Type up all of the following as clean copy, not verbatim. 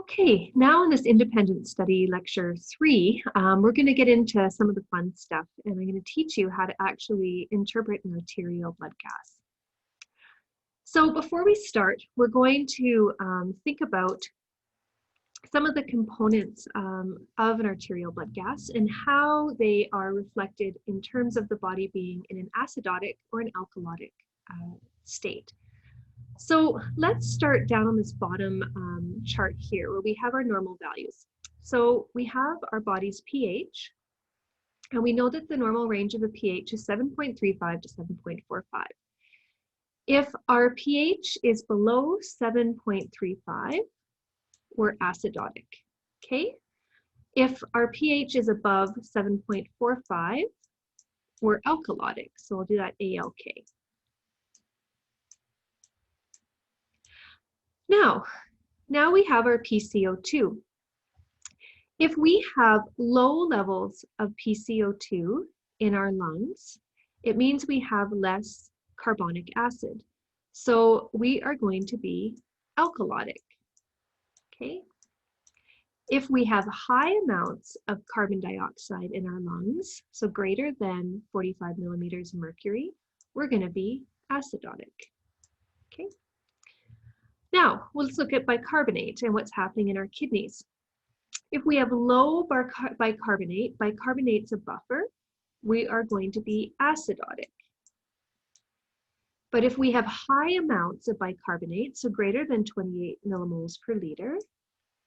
Okay, now in this independent study lecture 3, we're going to get into some of the fun stuff, and I'm going to teach you how to actually interpret an arterial blood gas. So before we start, we're going to think about some of the components of an arterial blood gas and how they are reflected in terms of the body being in an acidotic or an alkalotic state. So let's start down on this bottom chart here where we have our normal values. So we have our body's pH, and we know that the normal range of a pH is 7.35 to 7.45. If our pH is below 7.35, we're acidotic, okay? If our pH is above 7.45, we're alkalotic, so we'll do that ALK. Now we have our PCO2. If we have low levels of PCO2 in our lungs, it means we have less carbonic acid. So we are going to be alkalotic, okay? If we have high amounts of carbon dioxide in our lungs, so greater than 45 millimeters of mercury, we're going to be acidotic, okay? Now, let's look at bicarbonate and what's happening in our kidneys. If we have low bicarbonate, bicarbonate's a buffer, we are going to be acidotic. But if we have high amounts of bicarbonate, so greater than 28 millimoles per liter,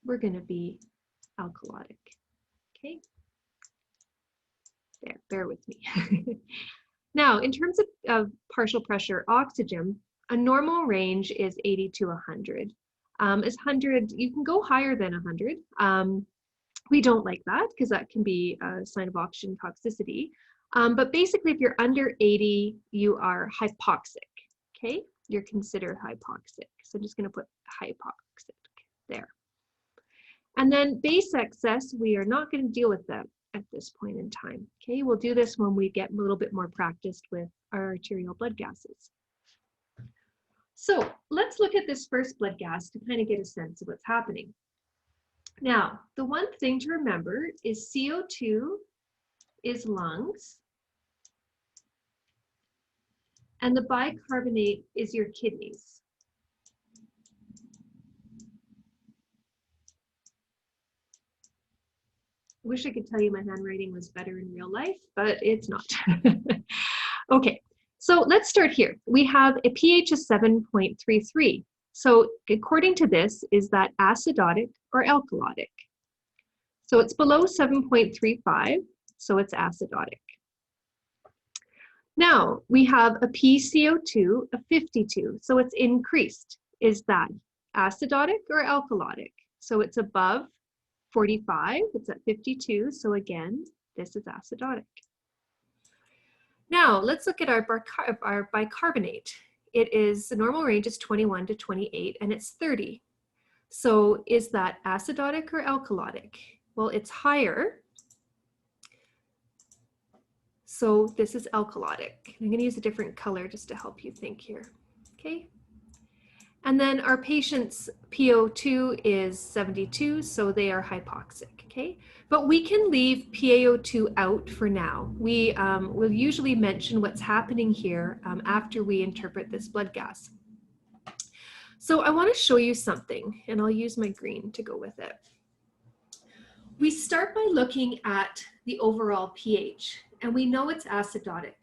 we're going to be alkalotic. Okay? There, bear with me. Now, in terms of partial pressure oxygen, a normal range is 80 to 100. As 100, you can go higher than 100. We don't like that because that can be a sign of oxygen toxicity. But basically, if you're under 80, you are hypoxic, okay? You're considered hypoxic. So I'm just going to put hypoxic there. And then base excess, we are not going to deal with that at this point in time, okay? We'll do this when we get a little bit more practiced with our arterial blood gases. So let's look at this first blood gas to kind of get a sense of what's happening. Now, the one thing to remember is CO2 is lungs, and the bicarbonate is your kidneys. I wish I could tell you my handwriting was better in real life, but it's not. Okay. So let's start here. We have a pH of 7.33. So according to this, is that acidotic or alkalotic? So it's below 7.35, so it's acidotic. Now we have a PCO2 of 52, so it's increased. Is that acidotic or alkalotic? So it's above 45, it's at 52, so again, this is acidotic. Now, let's look at our bicarbonate. The normal range is 21 to 28, and it's 30. So is that acidotic or alkalotic? Well, it's higher. So this is alkalotic. I'm going to use a different color just to help you think here, okay? And then our patient's PO2 is 72, so they are hypoxic, okay? But we can leave PaO2 out for now. We will usually mention what's happening here after we interpret this blood gas. So I want to show you something, and I'll use my green to go with it. We start by looking at the overall pH, and we know it's acidotic.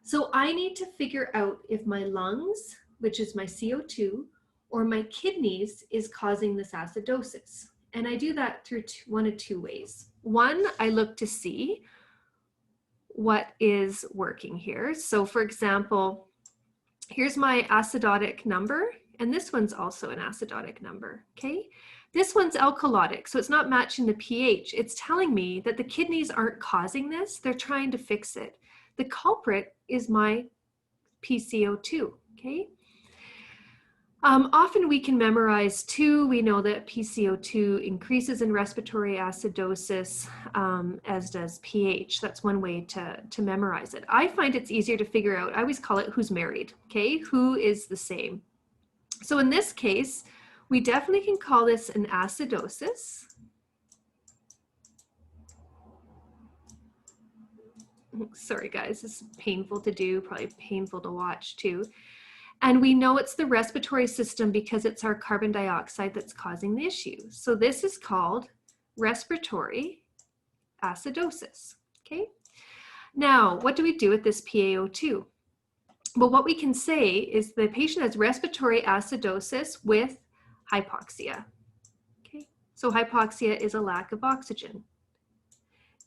So I need to figure out if my lungs, which is my CO2, or my kidneys is causing this acidosis. And I do that through one of two ways. One, I look to see what is working here. So for example, here's my acidotic number, and this one's also an acidotic number, okay? This one's alkalotic, so it's not matching the pH. It's telling me that the kidneys aren't causing this, they're trying to fix it. The culprit is my PCO2, okay? Often we can memorize too. We know that PCO2 increases in respiratory acidosis, as does pH. That's one way to memorize it. I find it's easier to figure out. I always call it who's married, okay? Who is the same. So in this case, We definitely can call this an acidosis. Sorry guys, this is painful to do, probably painful to watch too. And we know it's the respiratory system because it's our carbon dioxide that's causing the issue. So this is called respiratory acidosis, okay? Now, what do we do with this PaO2? Well, what we can say is the patient has respiratory acidosis with hypoxia, okay? So hypoxia is a lack of oxygen.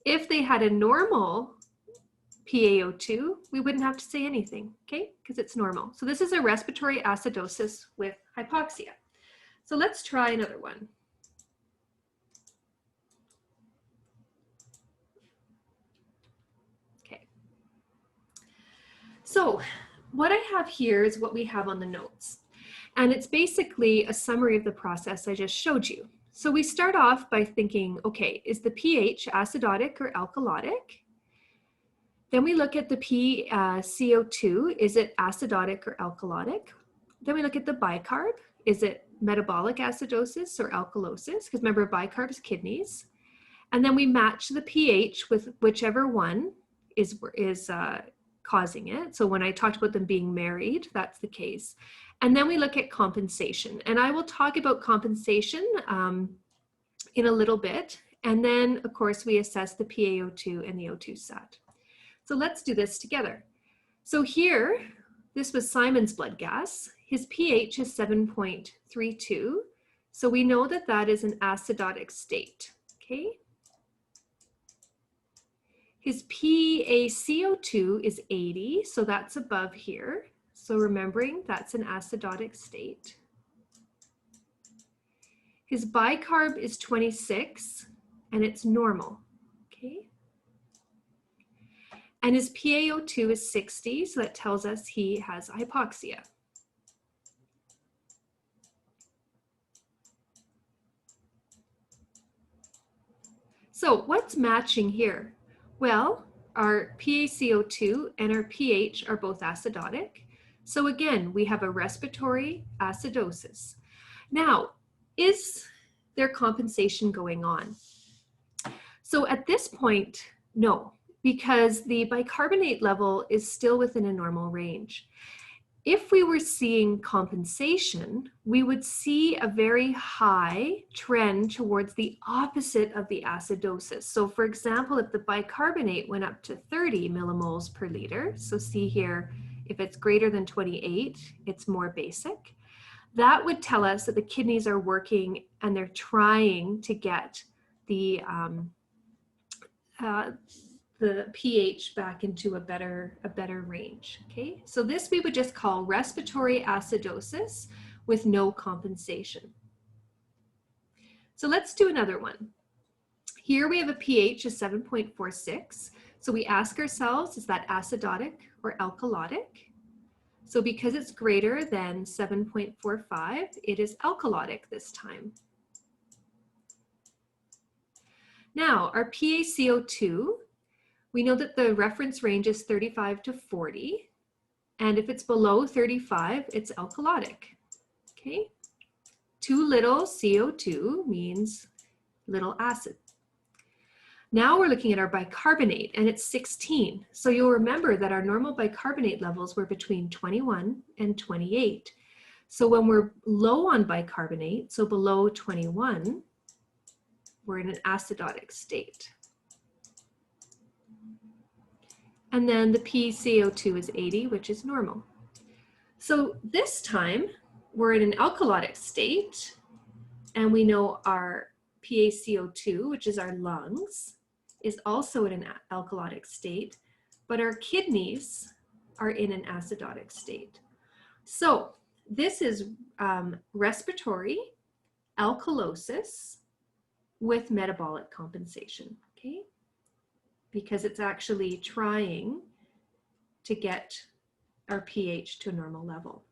If they had a normal PaO2, we wouldn't have to say anything, okay? Because it's normal. So this is a respiratory acidosis with hypoxia. So let's try another one. Okay. So what I have here is what we have on the notes. And it's basically a summary of the process I just showed you. So we start off by thinking, okay, is the pH acidotic or alkalotic? Then we look at the PaCO2, is it acidotic or alkalotic? Then we look at the bicarb, is it metabolic acidosis or alkalosis? Because remember, bicarb is kidneys. And then we match the pH with whichever one is causing it. So when I talked about them being married, that's the case. And then we look at compensation. And I will talk about compensation in a little bit. And then, of course, we assess the PaO2 and the O2 sat. So let's do this together. So here, this was Simon's blood gas. His pH is 7.32. So we know that that is an acidotic state, okay? His PaCO2 is 80, so that's above here. So remembering that's an acidotic state. His bicarb is 26, and it's normal, okay? And his PaO2 is 60, so that tells us he has hypoxia. So what's matching here? Well, our PaCO2 and our pH are both acidotic. So again, we have a respiratory acidosis. Now, is there compensation going on? So at this point, no, because the bicarbonate level is still within a normal range. If we were seeing compensation, we would see a very high trend towards the opposite of the acidosis. So for example, if the bicarbonate went up to 30 millimoles per liter, so see here, if it's greater than 28, it's more basic. That would tell us that the kidneys are working and they're trying to get the pH back into a better range, okay? So this we would just call respiratory acidosis with no compensation. So let's do another one. Here we have a pH of 7.46. So we ask ourselves, is that acidotic or alkalotic? So because it's greater than 7.45, it is alkalotic this time. Now, our PaCO2, we know that the reference range is 35 to 40, and if it's below 35, it's alkalotic, okay? Too little CO2 means little acid. Now we're looking at our bicarbonate, and it's 16. So you'll remember that our normal bicarbonate levels were between 21 and 28. So when we're low on bicarbonate, so below 21, we're in an acidotic state. And then the PaCO2 is 80, which is normal. So this time we're in an alkalotic state, and we know our PaCO2, which is our lungs, is also in an alkalotic state, but our kidneys are in an acidotic state. So this is respiratory alkalosis with metabolic compensation, okay? Because it's actually trying to get our pH to a normal level.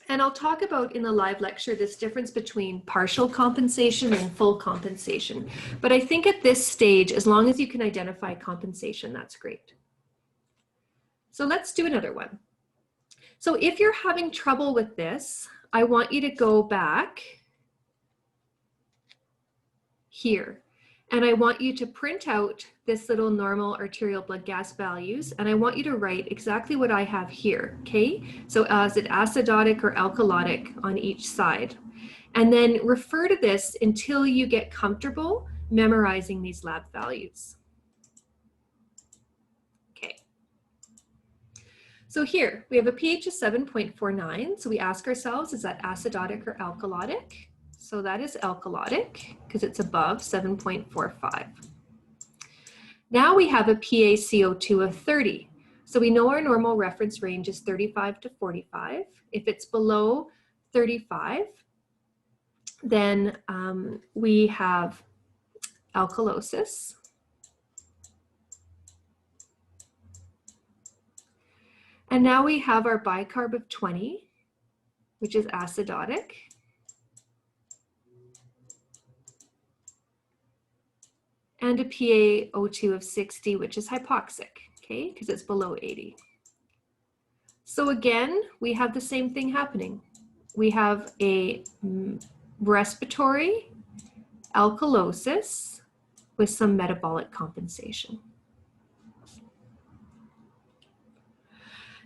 And I'll talk about in the live lecture this difference between partial compensation and full compensation. But I think at this stage, as long as you can identify compensation, that's great. So let's do another one. So if you're having trouble with this, I want you to go back here. And I want you to print out this little normal arterial blood gas values, and I want you to write exactly what I have here, okay? So is it acidotic or alkalotic on each side? And then refer to this until you get comfortable memorizing these lab values. Okay. So here, we have a pH of 7.49. So we ask ourselves, is that acidotic or alkalotic? So that is alkalotic because it's above 7.45. Now we have a PaCO2 of 30. So we know our normal reference range is 35 to 45. If it's below 35, then we have alkalosis. And now we have our bicarb of 20, which is acidotic. And a PaO2 of 60, which is hypoxic, okay, because it's below 80. So again, we have the same thing happening. We have a respiratory alkalosis with some metabolic compensation.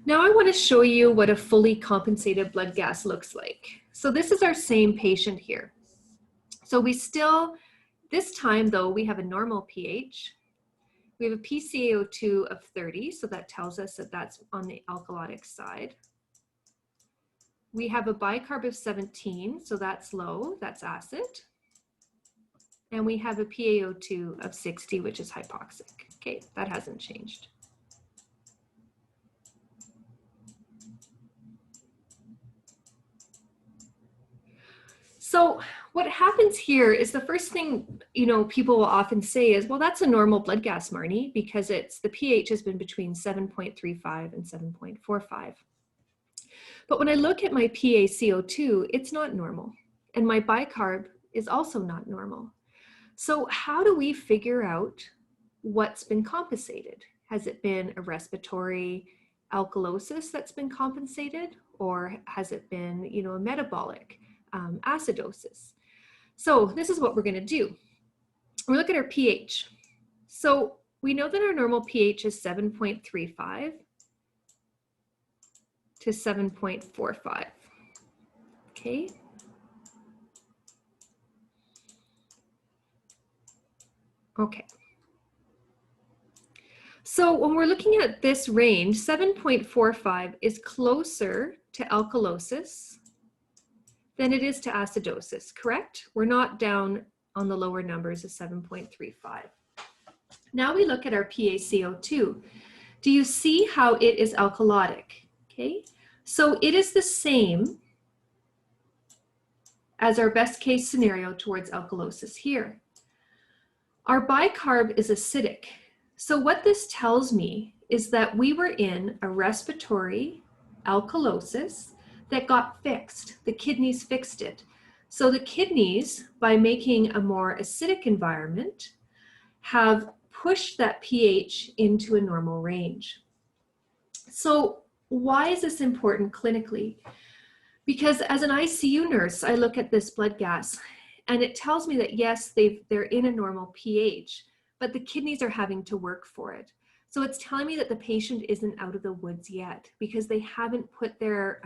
Now I want to show you what a fully compensated blood gas looks like. So this is our same patient here. So we still, this time though, we have a normal pH. We have a PaCO2 of 30, so that tells us that that's on the alkalotic side. We have a bicarb of 17, so that's low, that's acid. And we have a PaO2 of 60, which is hypoxic. Okay, that hasn't changed. So what happens here is the first thing, people will often say is, well, that's a normal blood gas, Marnie, because the pH has been between 7.35 and 7.45. But when I look at my PaCO2, it's not normal. And my bicarb is also not normal. So how do we figure out what's been compensated? Has it been a respiratory alkalosis that's been compensated? Or has it been, a metabolic acidosis? So this is what we're going to do. We look at our pH. So we know that our normal pH is 7.35 to 7.45. Okay. Okay. So when we're looking at this range, 7.45 is closer to alkalosis than it is to acidosis, correct? We're not down on the lower numbers of 7.35. Now we look at our PaCO2. Do you see how it is alkalotic? Okay, so it is the same as our best case scenario towards alkalosis here. Our bicarb is acidic. So what this tells me is that we were in a respiratory alkalosis that got fixed. The kidneys fixed it. So the kidneys, by making a more acidic environment, have pushed that pH into a normal range. So why is this important clinically? Because as an ICU nurse, I look at this blood gas and it tells me that yes, they're in a normal pH, but the kidneys are having to work for it. So it's telling me that the patient isn't out of the woods yet because they haven't put their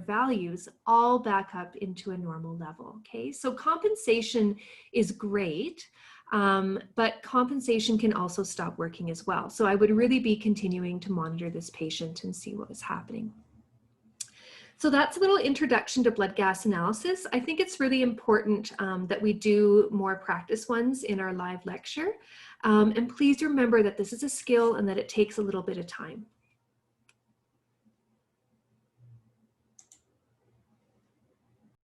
values all back up into a normal level, okay? So compensation is great, but compensation can also stop working as well. So I would really be continuing to monitor this patient and see what was happening. So that's a little introduction to blood gas analysis. I think it's really important that we do more practice ones in our live lecture. And please remember that this is a skill and that it takes a little bit of time.